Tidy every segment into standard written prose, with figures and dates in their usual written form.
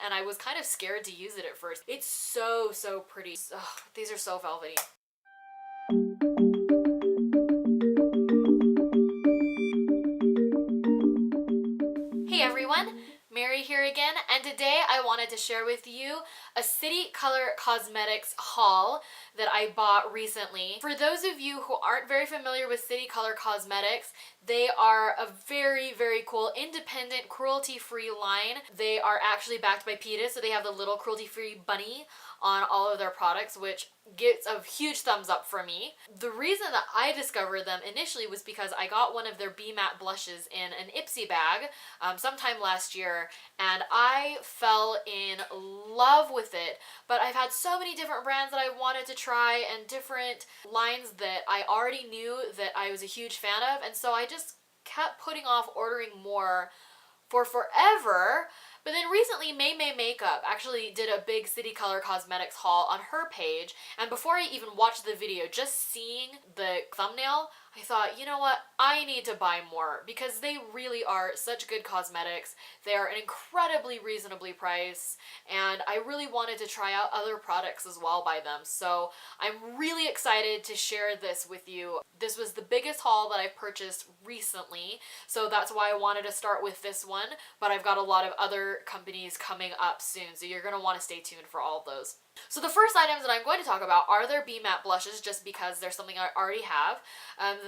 and I was kind of scared to use it at first. It's so pretty. Ugh, these are so velvety. Hey everyone, Mary here again, and today I wanted to share with you a City Color Cosmetics haul that I bought recently. For those of you who aren't very familiar with City Color Cosmetics, they are a very cool independent cruelty-free line. They are actually backed by PETA, so they have the little cruelty-free bunny on all of their products, which gets a huge thumbs up for me. The reason that I discovered them initially was because I got one of their Be Matte blushes in an Ipsy bag sometime last year, and I fell in love with it. But I've had so many different brands that I wanted to try and different lines that I already knew that I was a huge fan of, and so I just kept putting off ordering more for forever. But then recently, May Makeup actually did a big City Color Cosmetics haul on her page, and before I even watched the video, just seeing the thumbnail, I thought, you know what, I need to buy more because they really are such good cosmetics. They are an incredibly reasonably priced, and I really wanted to try out other products as well by them. So I'm really excited to share this with you. This was the biggest haul that I've purchased recently, so that's why I wanted to start with this one, but I've got a lot of other companies coming up soon, so you're going to want to stay tuned for all of those. So the first items that I'm going to talk about are their Be Matte blushes, just because they're something I already have.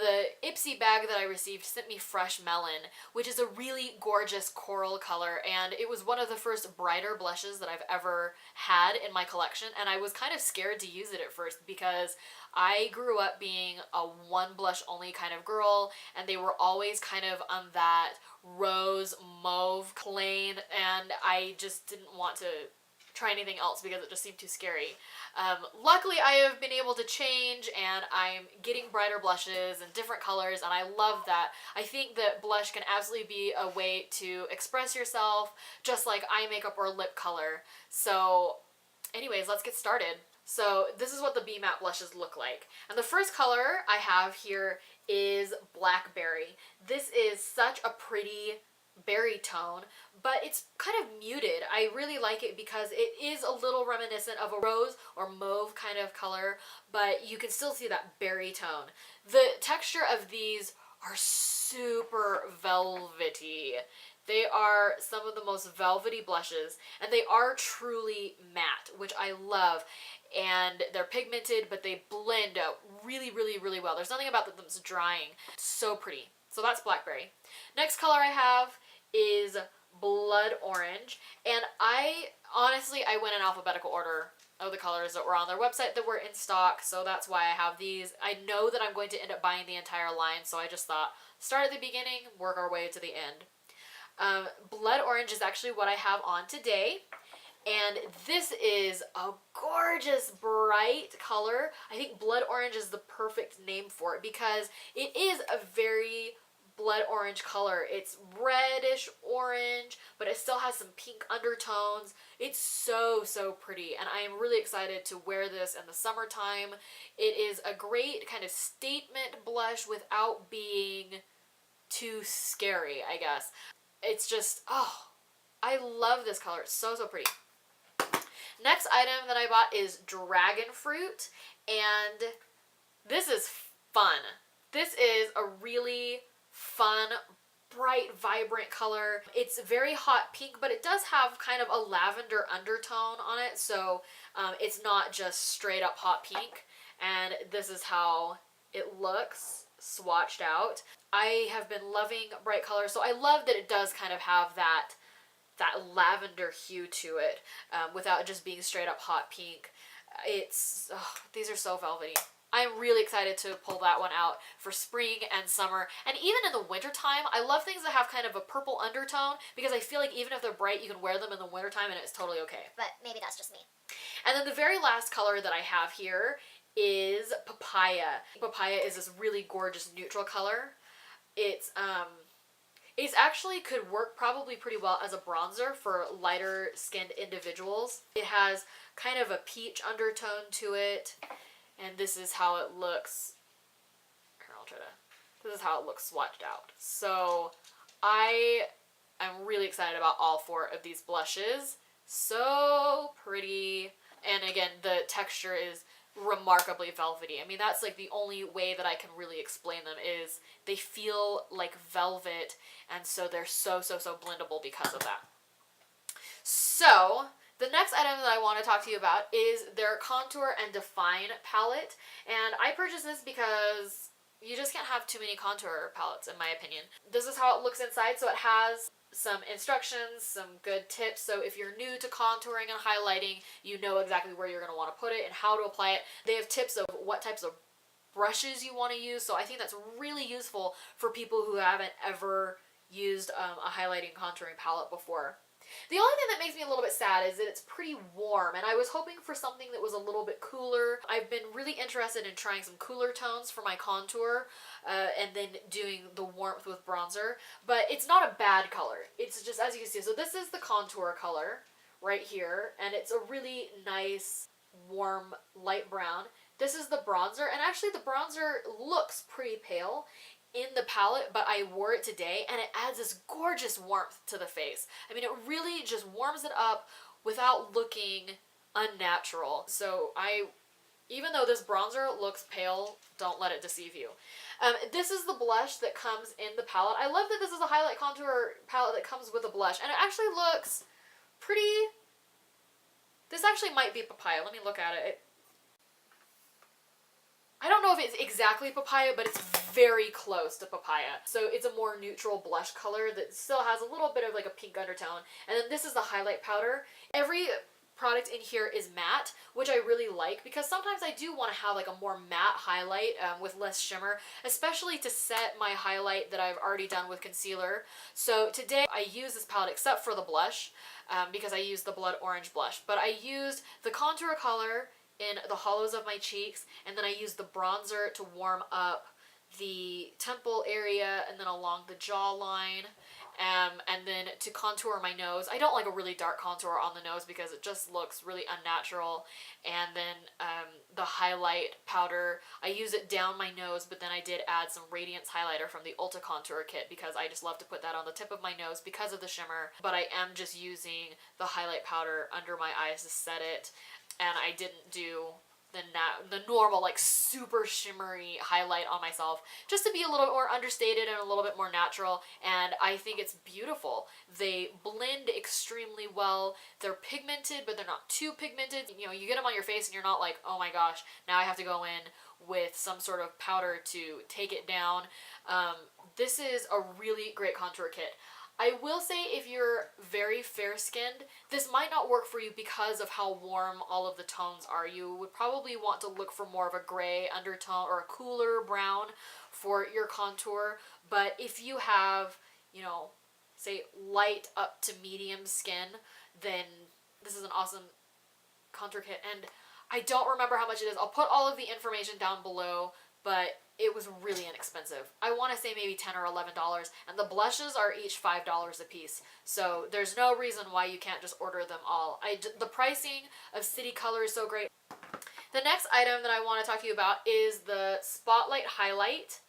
The Ipsy bag that I received sent me Fresh Melon, which is a really gorgeous coral color, and it was one of the first brighter blushes that I've ever had in my collection, and I was kind of scared to use it at first because I grew up being a one blush only kind of girl, and they were always kind of on that rose mauve plane, and I just didn't want to try anything else because it just seemed too scary. Luckily, I have been able to change, and I'm getting brighter blushes and different colors, and I love that. I think that blush can absolutely be a way to express yourself, just like eye makeup or lip color. So anyways, let's get started. So this is what the Be Matte blushes look like. And the first color I have here is Blackberry. This is such a pretty berry tone, but it's kind of muted. I really like it because it is a little reminiscent of a rose or mauve kind of color, but you can still see that berry tone. The texture of these are super velvety. They are some of the most velvety blushes, and they are truly matte, which I love. And they're pigmented, but they blend out really well. There's nothing about them that's drying. It's so pretty. So that's Blackberry. Next color I have is Blood Orange, and I went in alphabetical order of the colors that were on their website that were in stock, so that's why I have these. I know that I'm going to end up buying the entire line, so I just thought start at the beginning, work our way to the end. Blood Orange is actually what I have on today, and this is a gorgeous bright color. I think Blood Orange is the perfect name for it because it is a very blood orange color. It's reddish orange, but it still has some pink undertones. It's so pretty, and I am really excited to wear this in the summertime. It is a great kind of statement blush without being too scary, I guess. It's just, oh, I love this color. It's so pretty. Next item that I bought is Dragon Fruit, and this is fun. This is a really fun, bright, vibrant color. It's very hot pink, but it does have kind of a lavender undertone on it, so it's not just straight up hot pink. And this is how it looks swatched out. I have been loving bright colors, so I love that it does kind of have that lavender hue to it without just being straight up hot pink. These are so velvety. I'm really excited to pull that one out for spring and summer, and even in the wintertime. I love things that have kind of a purple undertone because I feel like even if they're bright, you can wear them in the wintertime and it's totally okay. But maybe that's just me. And then the very last color that I have here is Papaya. Papaya is this really gorgeous neutral color. It's actually could work probably pretty well as a bronzer for lighter skinned individuals. It has kind of a peach undertone to it, and this is how it looks. Here, this is how it looks swatched out. So I'm really excited about all four of these blushes. So pretty. And again, the texture is remarkably velvety. I mean, that's like the only way that I can really explain them is they feel like velvet, and so they're so blendable because of that. So, the next item that I want to talk to you about is their Contour and Define palette. And I purchased this because you just can't have too many contour palettes, in my opinion. This is how it looks inside. So it has some instructions, some good tips. So if you're new to contouring and highlighting, you know exactly where you're going to want to put it and how to apply it. They have tips of what types of brushes you want to use. So I think that's really useful for people who haven't ever used a highlighting contouring palette before. The only thing that makes me a little bit sad is that it's pretty warm, and I was hoping for something that was a little bit cooler. I've been really interested in trying some cooler tones for my contour, and then doing the warmth with bronzer, but it's not a bad color. It's just, as you can see, so this is the contour color right here, and it's a really nice, warm, light brown. This is the bronzer, and actually the bronzer looks pretty pale in the palette, but I wore it today and it adds this gorgeous warmth to the face. I mean, it really just warms it up without looking unnatural. So even though this bronzer looks pale, don't let it deceive you. This is the blush that comes in the palette. I love that this is a highlight contour palette that comes with a blush, and it actually looks pretty, this actually might be papaya. Let me look at it. I don't know if it's exactly papaya, but it's very close to papaya. So it's a more neutral blush color that still has a little bit of like a pink undertone. And then this is the highlight powder. Every product in here is matte, which I really like because sometimes I do want to have like a more matte highlight with less shimmer, especially to set my highlight that I've already done with concealer. So today I use this palette except for the blush because I used the blood orange blush, but I used the contour color in the hollows of my cheeks, and then I use the bronzer to warm up the temple area and then along the jawline, and then to contour my nose. I don't like a really dark contour on the nose because it just looks really unnatural. And then the highlight powder, I use it down my nose, but then I did add some Radiance highlighter from the Ulta Contour Kit because I just love to put that on the tip of my nose because of the shimmer, but I am just using the highlight powder under my eyes to set it. And I didn't do the normal like super shimmery highlight on myself, just to be a little bit more understated and a little bit more natural, and I think it's beautiful. They blend extremely well. They're pigmented, but they're not too pigmented. You know, you get them on your face and you're not like, oh my gosh, now I have to go in with some sort of powder to take it down. This is a really great contour kit. I will say if you're very fair-skinned, this might not work for you because of how warm all of the tones are. You would probably want to look for more of a gray undertone or a cooler brown for your contour. But if you have, you know, say light up to medium skin, then this is an awesome contour kit. And I don't remember how much it is. I'll put all of the information down below, but it was really inexpensive. I want to say maybe $10 or $11, and the blushes are each $5 a piece. So there's no reason why you can't just order them all. The pricing of City Color is so great. The next item that I want to talk to you about is the Spotlight Highlight,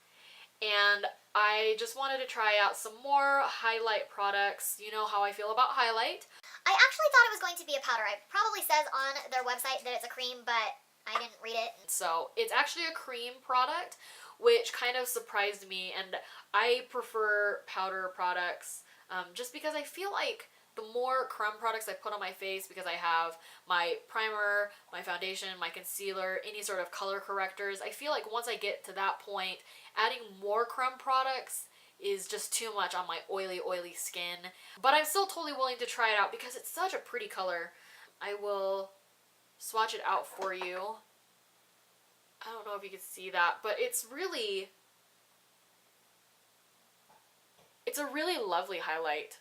and I just wanted to try out some more highlight products. You know how I feel about highlight. I actually thought it was going to be a powder. It probably says on their website that it's a cream, but I didn't read it. So it's actually a cream product, which kind of surprised me, and I prefer powder products just because I feel like the more crumb products I put on my face, because I have my primer, my foundation, my concealer, any sort of color correctors, I feel like once I get to that point, adding more crumb products is just too much on my oily skin. But I'm still totally willing to try it out because it's such a pretty color. I will swatch it out for you. I don't know if you can see that, but it's a really lovely highlight.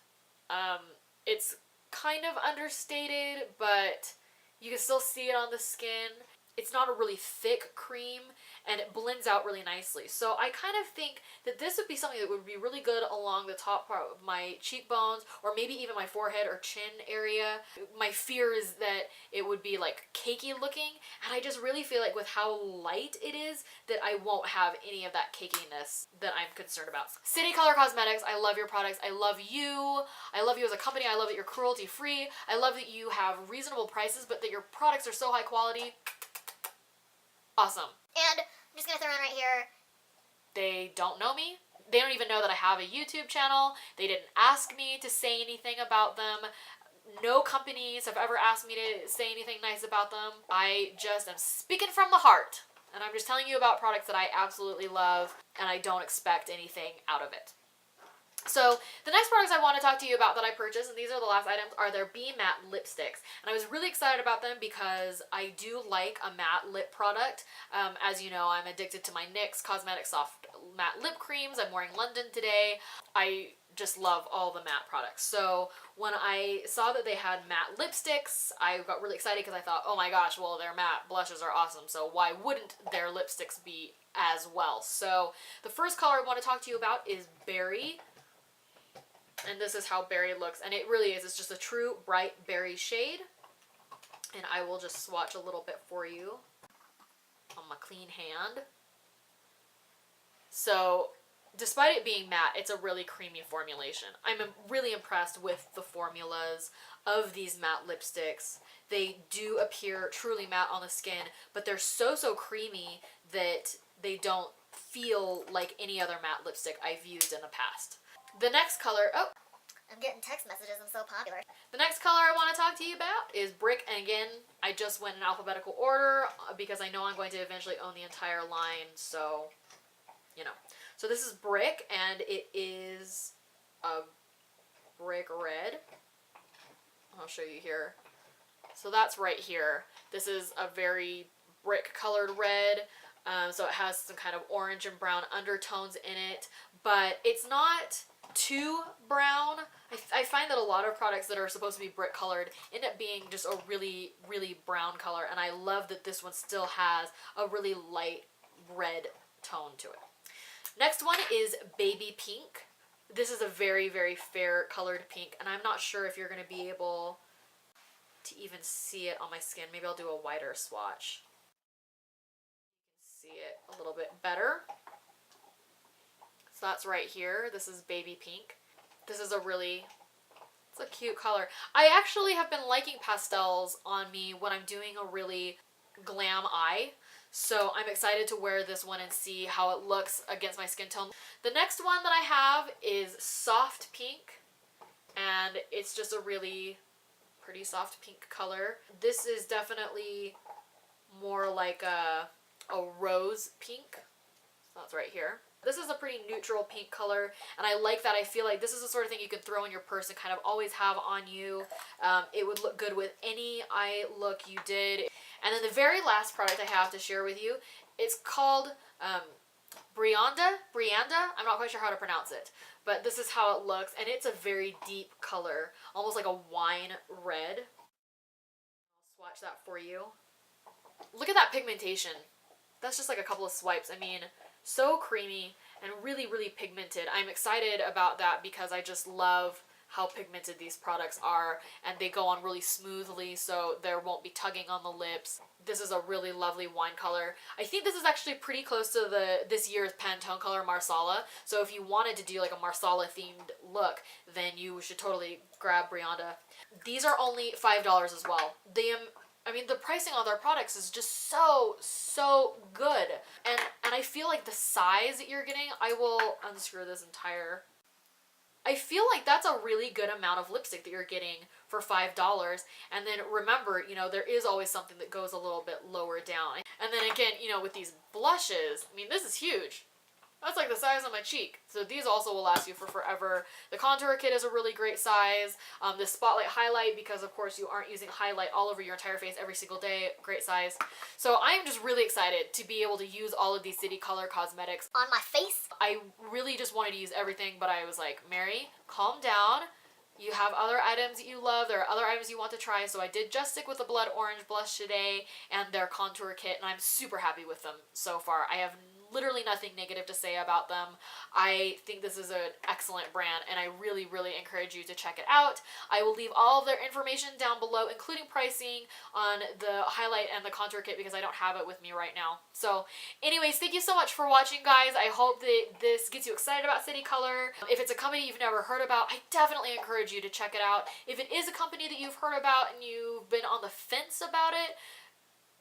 It's kind of understated, but you can still see it on the skin. it's not a really thick cream, and it blends out really nicely. So I kind of think that this would be something that would be really good along the top part of my cheekbones, or maybe even my forehead or chin area. My fear is that it would be like cakey looking, and I just really feel like with how light it is that I won't have any of that cakiness that I'm concerned about. City Color Cosmetics, I love your products. I love you. I love you as a company. I love that you're cruelty free. I love that you have reasonable prices, but that your products are so high quality. Awesome. And I'm just gonna throw in right here. They don't know me. They don't even know that I have a YouTube channel. They didn't ask me to say anything about them. No companies have ever asked me to say anything nice about them. I just am speaking from the heart. And I'm just telling you about products that I absolutely love, and I don't expect anything out of it. So the next products I want to talk to you about that I purchased, and these are the last items, are their Be Matte lipsticks. And I was really excited about them because I do like a matte lip product. As you know, I'm addicted to my NYX Cosmetic Soft Matte Lip Creams. I'm wearing London today. I just love all the matte products. So when I saw that they had matte lipsticks, I got really excited because I thought, oh my gosh, well, their matte blushes are awesome. So why wouldn't their lipsticks be as well? So the first color I want to talk to you about is Berry. And this is how Berry looks. And it really is. It's just a true bright berry shade. And I will just swatch a little bit for you on my clean hand. So despite it being matte, it's a really creamy formulation. I'm really impressed with the formulas of these matte lipsticks. They do appear truly matte on the skin, but they're so creamy that they don't feel like any other matte lipstick I've used in the past. The next color, oh, I'm getting text messages, I'm so popular. the next color I want to talk to you about is Brick. And again, I just went in alphabetical order because I know I'm going to eventually own the entire line, so, you know. So this is Brick, and it is a brick red. I'll show you here. So that's right here. This is a very brick colored red. So it has some kind of orange and brown undertones in it, but it's not too brown. I find that a lot of products that are supposed to be brick colored end up being just a really brown color, and I love that this one still has a really light red tone to it. Next one is Baby Pink. This is a very fair colored pink, and I'm not sure if you're going to be able to even see it on my skin. Maybe I'll do a wider swatch. You can see it a little bit better. So that's right here. This is Baby Pink. This is it's a cute color. I actually have been liking pastels on me when I'm doing a really glam eye. So I'm excited to wear this one and see how it looks against my skin tone. The next one that I have is Soft Pink. And it's just a really pretty soft pink color. This is definitely more like a rose pink. So that's right here. This is a pretty neutral pink color, and I like that. I feel like this is the sort of thing you could throw in your purse and kind of always have on you. It would look good with any eye look you did. And then the very last product I have to share with you, it's called Brianda. I'm not quite sure how to pronounce it, but this is how it looks, and it's a very deep color, almost like a wine red. I'll swatch that for you. Look at that pigmentation. That's just like a couple of swipes. I mean, so creamy and really pigmented. I'm excited about that because I just love how pigmented these products are, and they go on really smoothly, so there won't be tugging on the lips. This is a really lovely wine color. I think this is actually pretty close to this year's Pantone color Marsala, so if you wanted to do like a Marsala themed look, then you should totally grab Brianda. These are only $5 as well. I mean, the pricing on their products is just so good. And I feel like the size that you're getting, I will unscrew this entire... I feel like that's a really good amount of lipstick that you're getting for $5. And then remember, you know, there is always something that goes a little bit lower down. And then again, you know, with these blushes, I mean, this is huge. That's like the size of my cheek. So these also will last you for forever. The contour kit is a really great size. The spotlight highlight, because of course you aren't using highlight all over your entire face every single day, great size. So I am just really excited to be able to use all of these City Color cosmetics on my face. I really just wanted to use everything, but I was like, Mary, calm down. you have other items that you love, there are other items you want to try, so I did just stick with the blood orange blush today and their contour kit, and I'm super happy with them so far. I have literally nothing negative to say about them. I think this is an excellent brand, and I really, really encourage you to check it out. I will leave all of their information down below, including pricing on the highlight and the contour kit, because I don't have it with me right now. So anyways, thank you so much for watching, guys. I hope that this gets you excited about City Color. If it's a company you've never heard about, I definitely encourage you to check it out. If it is a company that you've heard about and you've been on the fence about it,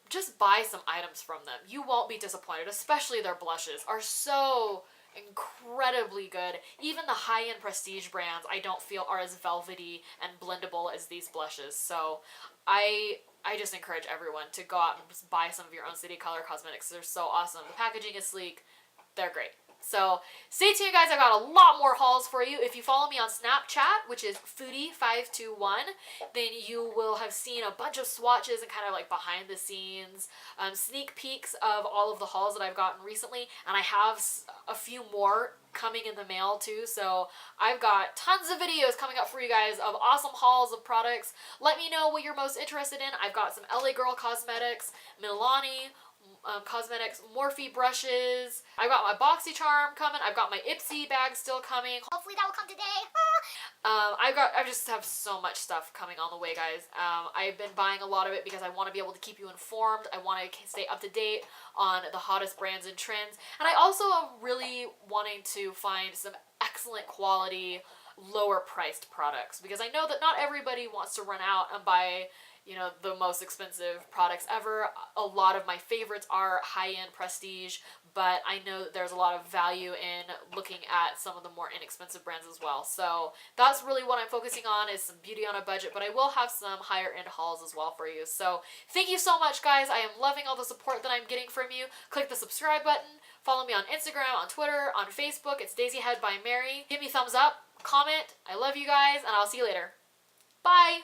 just buy some items from them. You won't be disappointed, especially their blushes are so incredibly good. Even the high-end prestige brands I don't feel are as velvety and blendable as these blushes. So I just encourage everyone to go out and just buy some of your own City Color cosmetics. They're so awesome. The packaging is sleek. They're great. So stay tuned, guys. I got a lot more hauls for you. If you follow me on Snapchat, which is foodie521, then you will have seen a bunch of swatches and kind of like behind the scenes sneak peeks of all of the hauls that I've gotten recently, and I have a few more coming in the mail too. So I've got tons of videos coming up for you guys of awesome hauls of products. Let me know what you're most interested in. I've got some LA Girl cosmetics, Milani cosmetics, Morphe brushes. I've got my BoxyCharm coming. I've got my Ipsy bag still coming. Hopefully that will come today. I just have so much stuff coming on the way, guys. I've been buying a lot of it because I want to be able to keep you informed. I want to stay up to date on the hottest brands and trends. And I also am really wanting to find some excellent quality, lower priced products, because I know that not everybody wants to run out and buy, you know, the most expensive products ever. A lot of my favorites are high-end prestige, but I know that there's a lot of value in looking at some of the more inexpensive brands as well. So that's really what I'm focusing on, is some beauty on a budget, but I will have some higher-end hauls as well for you. So thank you so much, guys. I am loving all the support that I'm getting from you. Click the subscribe button. Follow me on Instagram, on Twitter, on Facebook. It's Daisyhead by Mary. Give me a thumbs up, comment. I love you guys, and I'll see you later. Bye!